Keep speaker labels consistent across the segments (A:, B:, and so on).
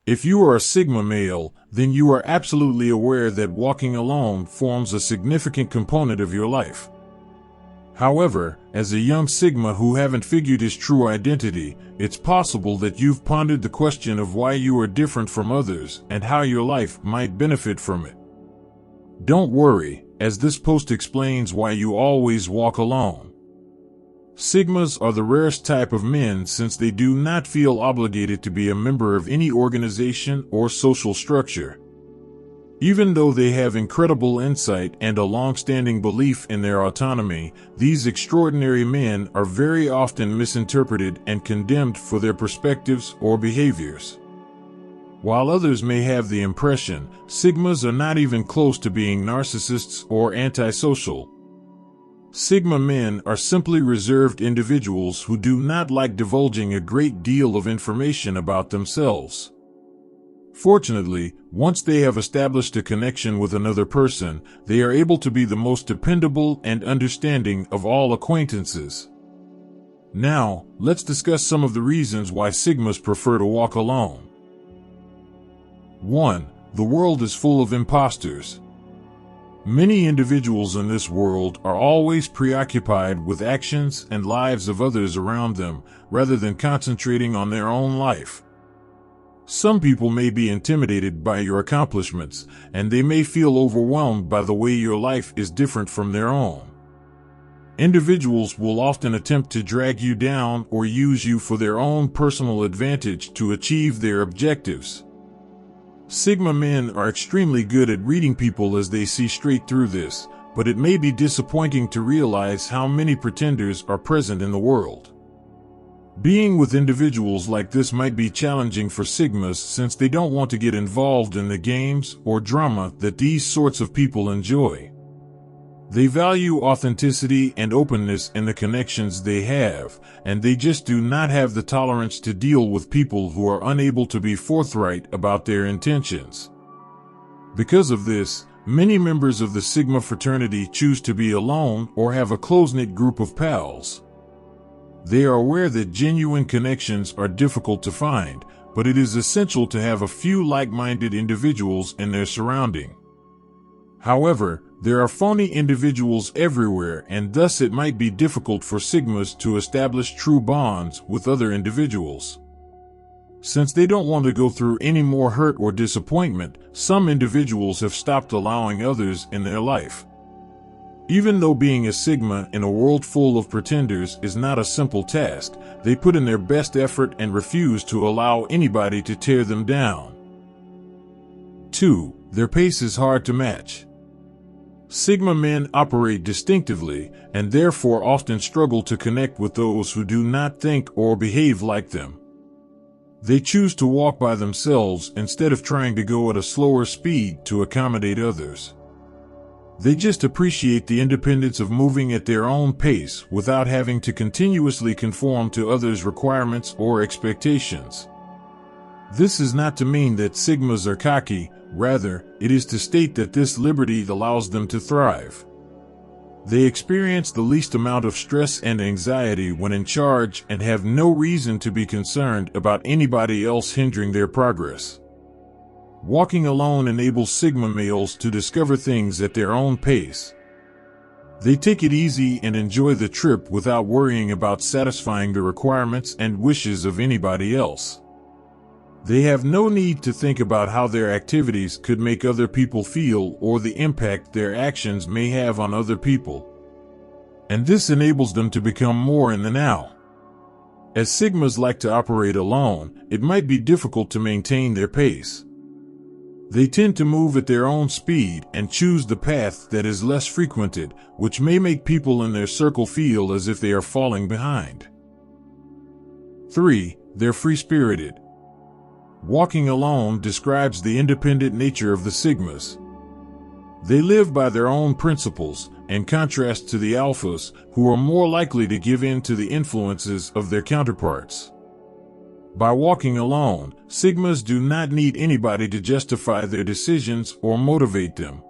A: If you are a Sigma male, then you are absolutely aware that walking alone forms a significant component of your life. However, as a young Sigma who haven't figured his true identity, it's possible that you've pondered the question of why you are different from others and how your life might benefit from it. Don't worry, as this post explains why you always walk alone. Sigmas are the rarest type of men since they do not feel obligated to be a member of any organization or social structure. Even though they have incredible insight and a long-standing belief in their autonomy, these extraordinary men are very often misinterpreted and condemned for their perspectives or behaviors. While others may have the impression, Sigmas are not even close to being narcissists or antisocial. Sigma men are simply reserved individuals who do not like divulging a great deal of information about themselves. Fortunately, once they have established a connection with another person, they are able to be the most dependable and understanding of all acquaintances. Now, let's discuss some of the reasons why Sigmas prefer to walk alone. 1. The world is full of imposters. Many individuals in this world are always preoccupied with actions and lives of others around them, rather than concentrating on their own life. Some people may be intimidated by your accomplishments, and they may feel overwhelmed by the way your life is different from their own. Individuals will often attempt to drag you down or use you for their own personal advantage to achieve their objectives. Sigma men are extremely good at reading people as they see straight through this, but it may be disappointing to realize how many pretenders are present in the world. Being with individuals like this might be challenging for Sigmas since they don't want to get involved in the games or drama that these sorts of people enjoy. They value authenticity and openness in the connections they have, and they just do not have the tolerance to deal with people who are unable to be forthright about their intentions. Because of this, many members of the Sigma fraternity choose to be alone or have a close-knit group of pals. They are aware that genuine connections are difficult to find, but it is essential to have a few like-minded individuals in their surrounding. However, there are phony individuals everywhere, and thus it might be difficult for Sigmas to establish true bonds with other individuals. Since they don't want to go through any more hurt or disappointment, some individuals have stopped allowing others in their life. Even though being a Sigma in a world full of pretenders is not a simple task, they put in their best effort and refuse to allow anybody to tear them down. 2. Their pace is hard to match. Sigma men operate distinctively and therefore often struggle to connect with those who do not think or behave like them. They choose to walk by themselves instead of trying to go at a slower speed to accommodate others. They just appreciate the independence of moving at their own pace without having to continuously conform to others' requirements or expectations. This is not to mean that Sigmas are cocky. Rather, it is to state that this liberty allows them to thrive. They experience the least amount of stress and anxiety when in charge and have no reason to be concerned about anybody else hindering their progress. Walking alone enables Sigma males to discover things at their own pace. They take it easy and enjoy the trip without worrying about satisfying the requirements and wishes of anybody else. They have no need to think about how their activities could make other people feel or the impact their actions may have on other people. And this enables them to become more in the now. As Sigmas like to operate alone, it might be difficult to maintain their pace. They tend to move at their own speed and choose the path that is less frequented, which may make people in their circle feel as if they are falling behind. 3. They're free-spirited. Walking alone describes the independent nature of the Sigmas. They live by their own principles, in contrast to the Alphas, who are more likely to give in to the influences of their counterparts. By walking alone, Sigmas do not need anybody to justify their decisions or motivate them.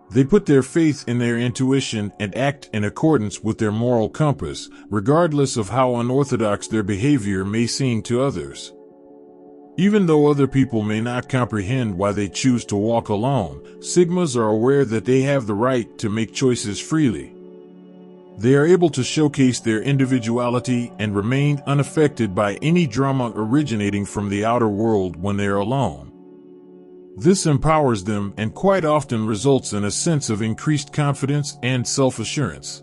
A: They put their faith in their intuition and act in accordance with their moral compass, regardless of how unorthodox their behavior may seem to others. Even though other people may not comprehend why they choose to walk alone, Sigmas are aware that they have the right to make choices freely. They are able to showcase their individuality and remain unaffected by any drama originating from the outer world when they are alone. This empowers them and quite often results in a sense of increased confidence and self-assurance.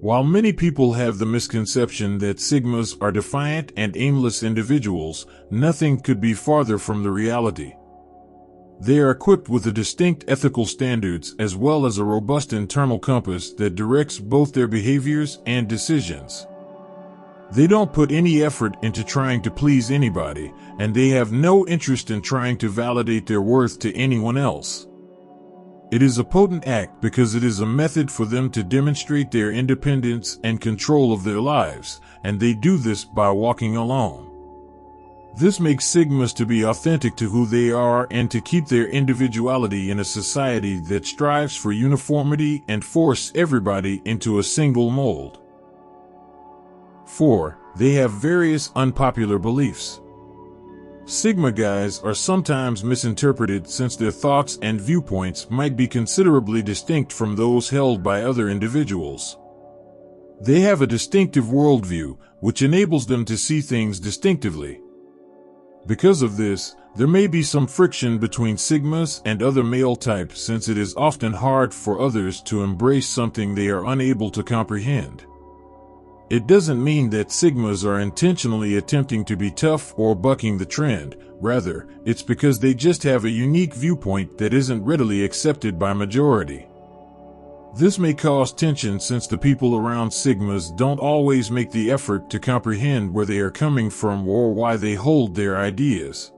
A: While many people have the misconception that Sigmas are defiant and aimless individuals, nothing could be farther from the reality. They are equipped with a distinct ethical standards as well as a robust internal compass that directs both their behaviors and decisions. They don't put any effort into trying to please anybody, and they have no interest in trying to validate their worth to anyone else. It is a potent act because it is a method for them to demonstrate their independence and control of their lives, and they do this by walking alone. This makes Sigmas to be authentic to who they are and to keep their individuality in a society that strives for uniformity and force everybody into a single mold. 4. They have various unpopular beliefs. Sigma guys are sometimes misinterpreted since their thoughts and viewpoints might be considerably distinct from those held by other individuals. They have a distinctive worldview, which enables them to see things distinctively. Because of this, there may be some friction between Sigmas and other male types since it is often hard for others to embrace something they are unable to comprehend. It doesn't mean that Sigmas are intentionally attempting to be tough or bucking the trend. Rather, it's because they just have a unique viewpoint that isn't readily accepted by majority. This may cause tension since the people around Sigmas don't always make the effort to comprehend where they are coming from or why they hold their ideas.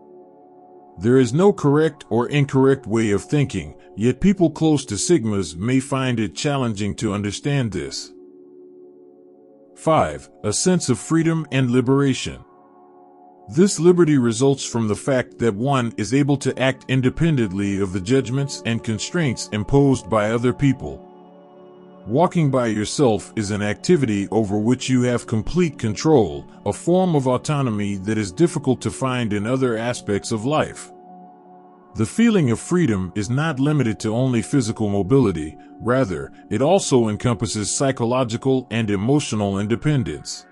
A: There is no correct or incorrect way of thinking, yet people close to Sigmas may find it challenging to understand this. 5. A sense of freedom and liberation. This liberty results from the fact that one is able to act independently of the judgments and constraints imposed by other people. Walking by yourself is an activity over which you have complete control, a form of autonomy that is difficult to find in other aspects of life. The feeling of freedom is not limited to only physical mobility, rather, it also encompasses psychological and emotional independence.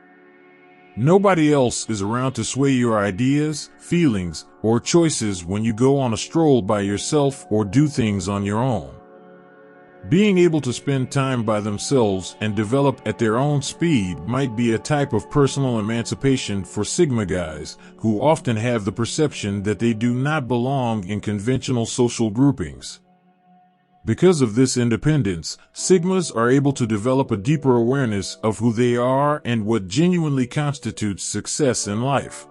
A: Nobody else is around to sway your ideas, feelings, or choices when you go on a stroll by yourself or do things on your own. Being able to spend time by themselves and develop at their own speed might be a type of personal emancipation for Sigma guys, who often have the perception that they do not belong in conventional social groupings. Because of this independence, Sigmas are able to develop a deeper awareness of who they are and what genuinely constitutes success in life.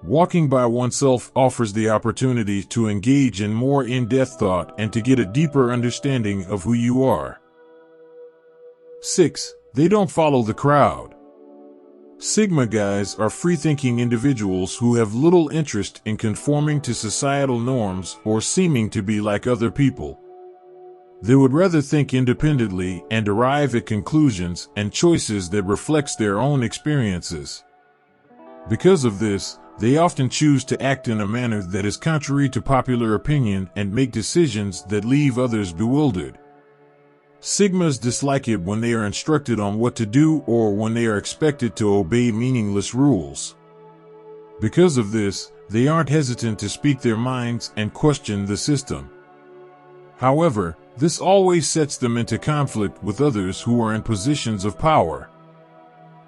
A: Walking by oneself offers the opportunity to engage in more in-depth thought and to get a deeper understanding of who you are. 6. They don't follow the crowd. Sigma guys are free-thinking individuals who have little interest in conforming to societal norms or seeming to be like other people. They would rather think independently and arrive at conclusions and choices that reflects their own experiences. Because of this, they often choose to act in a manner that is contrary to popular opinion and make decisions that leave others bewildered. Sigmas dislike it when they are instructed on what to do or when they are expected to obey meaningless rules. Because of this, they aren't hesitant to speak their minds and question the system. However, this always sets them into conflict with others who are in positions of power.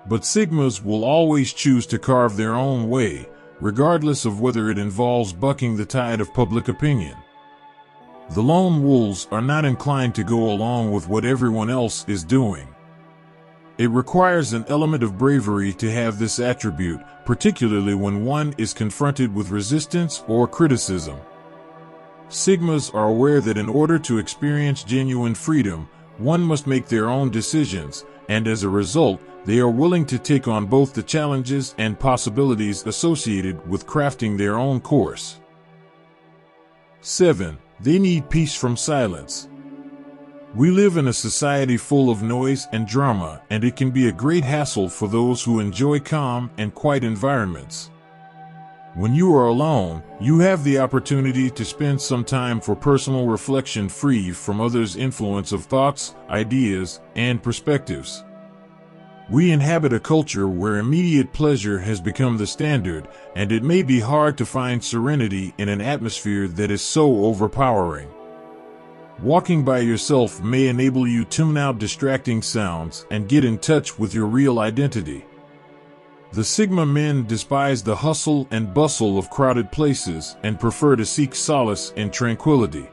A: But Sigmas will always choose to carve their own way, regardless of whether it involves bucking the tide of public opinion. The lone wolves are not inclined to go along with what everyone else is doing. It requires an element of bravery to have this attribute, particularly when one is confronted with resistance or criticism. Sigmas are aware that in order to experience genuine freedom, one must make their own decisions, and as a result, they are willing to take on both the challenges and possibilities associated with crafting their own course. 7. They need peace from silence. We live in a society full of noise and drama, and it can be a great hassle for those who enjoy calm and quiet environments. When you are alone, you have the opportunity to spend some time for personal reflection free from others' influence of thoughts, ideas, and perspectives. We inhabit a culture where immediate pleasure has become the standard, and it may be hard to find serenity in an atmosphere that is so overpowering. Walking by yourself may enable you to tune out distracting sounds and get in touch with your real identity. The Sigma men despise the hustle and bustle of crowded places and prefer to seek solace in tranquility.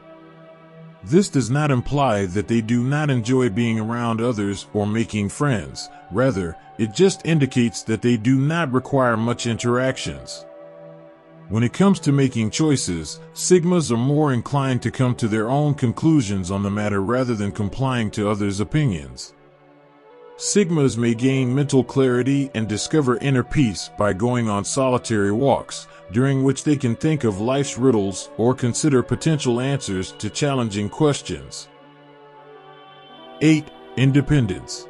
A: This does not imply that they do not enjoy being around others or making friends. Rather, it just indicates that they do not require much interactions. When it comes to making choices, Sigmas are more inclined to come to their own conclusions on the matter rather than complying to others' opinions. Sigmas may gain mental clarity and discover inner peace by going on solitary walks, during which they can think of life's riddles or consider potential answers to challenging questions. 8. Independence.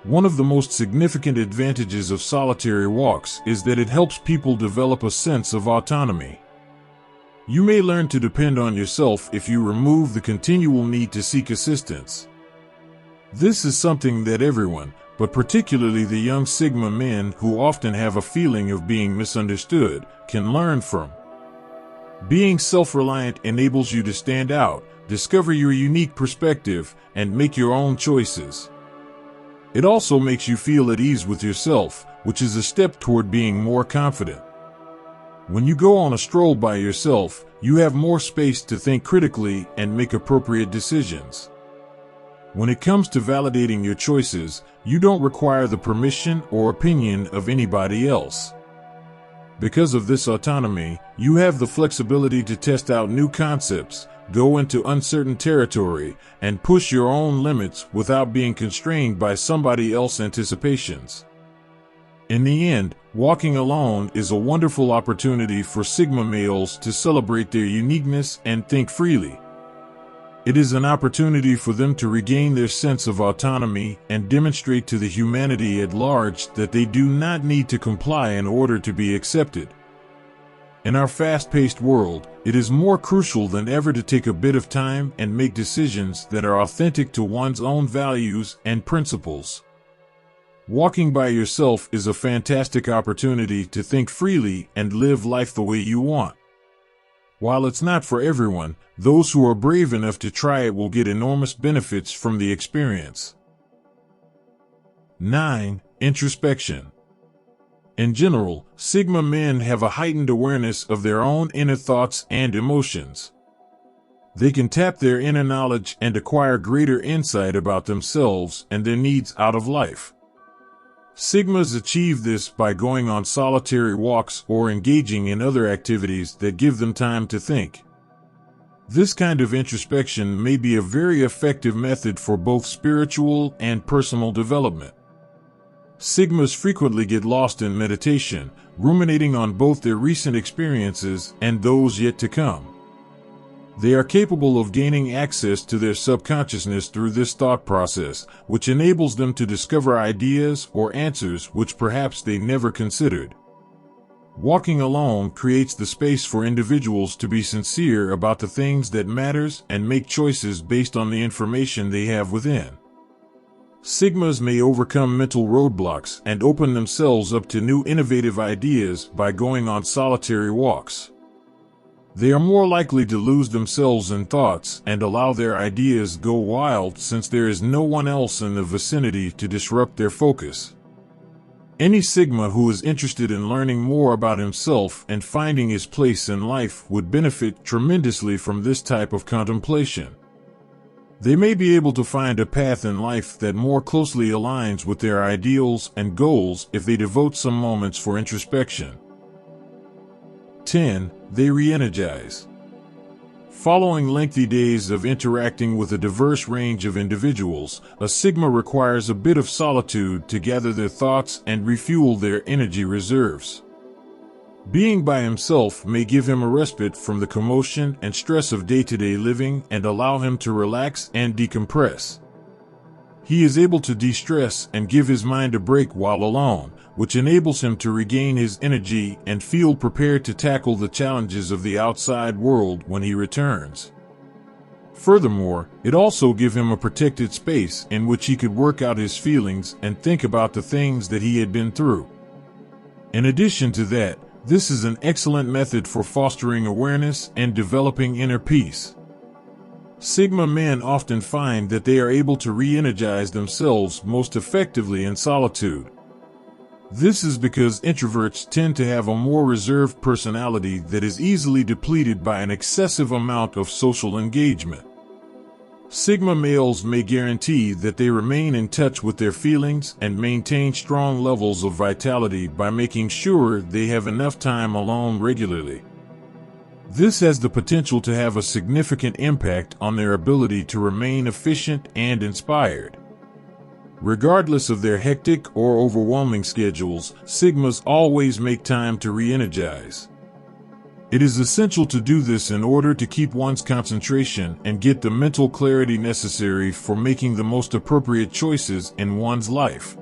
A: One of the most significant advantages of solitary walks is that it helps people develop a sense of autonomy. You may learn to depend on yourself if you remove the continual need to seek assistance. This is something that everyone, but particularly the young Sigma men who often have a feeling of being misunderstood, can learn from. Being self-reliant enables you to stand out, discover your unique perspective, and make your own choices. It also makes you feel at ease with yourself, which is a step toward being more confident. When you go on a stroll by yourself, you have more space to think critically and make appropriate decisions. When it comes to validating your choices, you don't require the permission or opinion of anybody else. Because of this autonomy, you have the flexibility to test out new concepts, go into uncertain territory, and push your own limits without being constrained by somebody else's anticipations. In the end, walking alone is a wonderful opportunity for Sigma males to celebrate their uniqueness and think freely. It is an opportunity for them to regain their sense of autonomy and demonstrate to the humanity at large that they do not need to comply in order to be accepted. In our fast-paced world, it is more crucial than ever to take a bit of time and make decisions that are authentic to one's own values and principles. Walking by yourself is a fantastic opportunity to think freely and live life the way you want. While it's not for everyone, those who are brave enough to try it will get enormous benefits from the experience. 9. Introspection. In general, Sigma men have a heightened awareness of their own inner thoughts and emotions. They can tap their inner knowledge and acquire greater insight about themselves and their needs out of life. Sigmas achieve this by going on solitary walks or engaging in other activities that give them time to think. This kind of introspection may be a very effective method for both spiritual and personal development. Sigmas frequently get lost in meditation, ruminating on both their recent experiences and those yet to come. They are capable of gaining access to their subconsciousness through this thought process, which enables them to discover ideas or answers which perhaps they never considered. Walking alone creates the space for individuals to be sincere about the things that matters and make choices based on the information they have within. Sigmas may overcome mental roadblocks and open themselves up to new innovative ideas by going on solitary walks. They are more likely to lose themselves in thoughts and allow their ideas go wild since there is no one else in the vicinity to disrupt their focus. Any Sigma who is interested in learning more about himself and finding his place in life would benefit tremendously from this type of contemplation. They may be able to find a path in life that more closely aligns with their ideals and goals if they devote some moments for introspection. 10. They re-energize. Following lengthy days of interacting with a diverse range of individuals, a Sigma requires a bit of solitude to gather their thoughts and refuel their energy reserves. Being by himself may give him a respite from the commotion and stress of day-to-day living and allow him to relax and decompress. He is able to de-stress and give his mind a break while alone, which enables him to regain his energy and feel prepared to tackle the challenges of the outside world when he returns. Furthermore, it also gives him a protected space in which he could work out his feelings and think about the things that he had been through. In addition to that, this is an excellent method for fostering awareness and developing inner peace. Sigma men often find that they are able to re-energize themselves most effectively in solitude. This is because introverts tend to have a more reserved personality that is easily depleted by an excessive amount of social engagement. Sigma males may guarantee that they remain in touch with their feelings and maintain strong levels of vitality by making sure they have enough time alone regularly. This has the potential to have a significant impact on their ability to remain efficient and inspired. Regardless of their hectic or overwhelming schedules, Sigmas always make time to re-energize. It is essential to do this in order to keep one's concentration and get the mental clarity necessary for making the most appropriate choices in one's life.